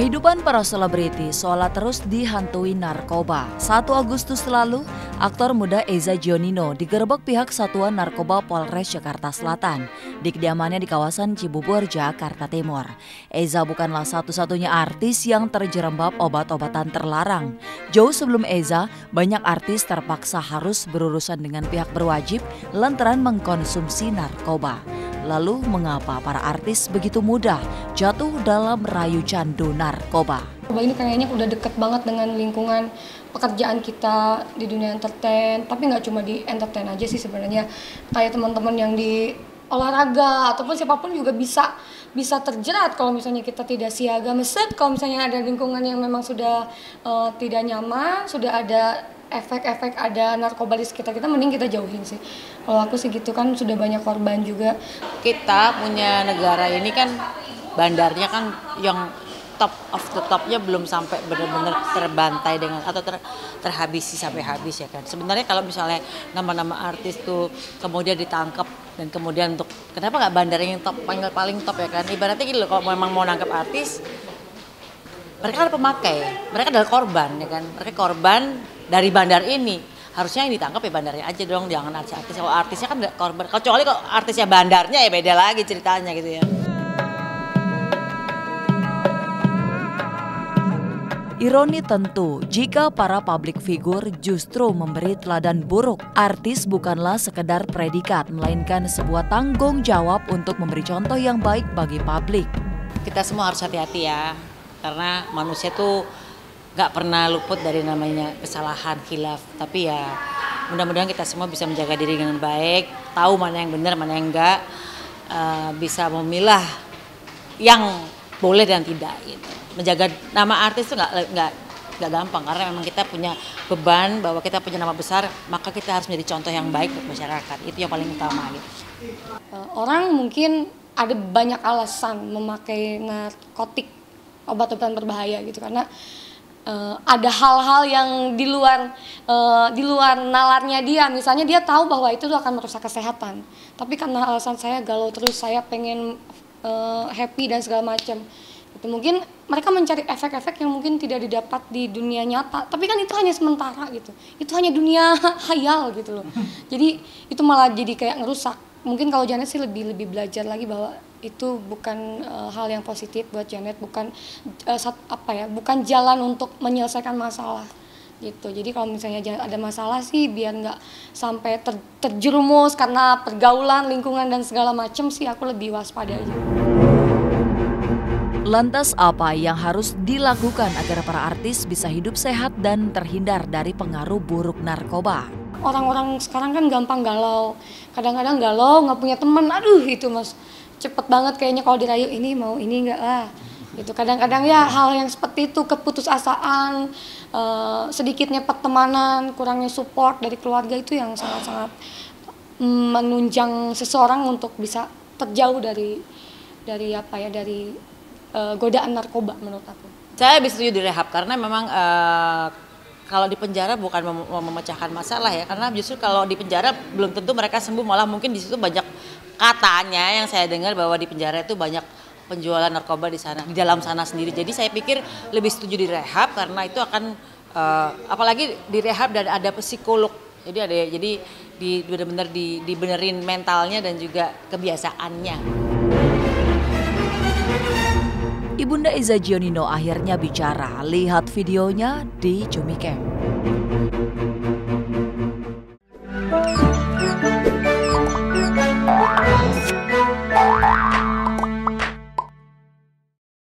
Kehidupan para selebriti seolah terus dihantui narkoba. 1 Agustus lalu, aktor muda Eza Gionino digerebek pihak Satuan Narkoba Polres Jakarta Selatan di kediamannya di kawasan Cibubur, Jakarta Timur. Eza bukanlah satu-satunya artis yang terjerembab obat-obatan terlarang. Jauh sebelum Eza, banyak artis terpaksa harus berurusan dengan pihak berwajib lantaran mengkonsumsi narkoba. Lalu mengapa para artis begitu mudah jatuh dalam rayu candu narkoba? Ini kayaknya udah deket banget dengan lingkungan pekerjaan kita di dunia entertain. Tapi nggak cuma di entertain aja sih sebenarnya. Kayak teman-teman yang di olahraga ataupun siapapun juga bisa terjerat kalau misalnya kita tidak siaga. Meset kalau misalnya ada lingkungan yang memang sudah tidak nyaman, sudah ada efek-efek ada narkoba di sekitar kita, mending kita jauhin sih. Kalau aku sih gitu, kan sudah banyak korban juga. Kita punya negara ini kan bandarnya kan yang top of the topnya belum sampai benar-benar terbantai dengan atau terhabisi sampai habis ya kan. Sebenarnya kalau misalnya nama-nama artis tuh kemudian ditangkap dan kemudian untuk kenapa nggak bandarnya yang top paling top ya kan. Ibaratnya gitu loh, kalau memang mau nangkap artis, mereka adalah pemakai, mereka adalah korban ya kan. Mereka korban dari bandar ini, harusnya yang ditangkap ya bandarnya aja dong, jangan artis-artis. Kalau artisnya kan korban, kecuali kalau artisnya bandarnya ya beda lagi ceritanya gitu ya. Ironi tentu jika para publik figur justru memberi teladan buruk. Artis bukanlah sekedar predikat, melainkan sebuah tanggung jawab untuk memberi contoh yang baik bagi publik. Kita semua harus hati-hati ya, karena manusia tuh gak pernah luput dari namanya kesalahan, khilaf. Tapi ya mudah-mudahan kita semua bisa menjaga diri dengan baik, tahu mana yang benar, mana yang enggak, bisa memilah yang boleh dan tidak gitu. Menjaga nama artis itu nggak gampang, karena memang kita punya beban bahwa kita punya nama besar, maka kita harus menjadi contoh yang baik untuk masyarakat. Itu yang paling utama gitu. Orang mungkin ada banyak alasan memakai narkotik, obat-obatan berbahaya gitu, karena ada hal-hal yang di luar nalarnya dia. Misalnya dia tahu bahwa itu akan merusak kesehatan, tapi karena alasan saya galau terus, saya pengen happy dan segala macam. Itu mungkin mereka mencari efek-efek yang mungkin tidak didapat di dunia nyata, tapi kan itu hanya sementara gitu. Itu hanya dunia khayal gitu loh. Jadi itu malah jadi kayak ngerusak. Mungkin kalau Janet sih lebih belajar lagi bahwa itu bukan hal yang positif buat Janet, bukan bukan jalan untuk menyelesaikan masalah gitu. Jadi kalau misalnya Janet ada masalah sih, biar nggak sampai terjerumus karena pergaulan, lingkungan dan segala macam sih, aku lebih waspada aja. Lantas apa yang harus dilakukan agar para artis bisa hidup sehat dan terhindar dari pengaruh buruk narkoba? Orang-orang sekarang kan gampang galau, kadang-kadang galau nggak punya teman, aduh itu mas cepet banget kayaknya kalau dirayu, ini mau ini enggak lah gitu. Kadang-kadang ya hal yang seperti itu, keputusasaan, sedikitnya pertemanan, kurangnya support dari keluarga, itu yang sangat-sangat menunjang seseorang untuk bisa terjauh dari godaan narkoba menurut aku. Saya lebih setuju direhab karena memang kalau di penjara bukan memecahkan masalah ya, karena justru kalau di penjara belum tentu mereka sembuh, malah mungkin di situ banyak, katanya yang saya dengar bahwa di penjara itu banyak penjualan narkoba di sana, di dalam sana sendiri. Jadi saya pikir lebih setuju direhab karena itu akan apalagi direhab dan ada psikolog. Jadi benar-benar dibenerin mentalnya dan juga kebiasaannya. Ibunda Eza Gionino akhirnya bicara, lihat videonya di Jumike.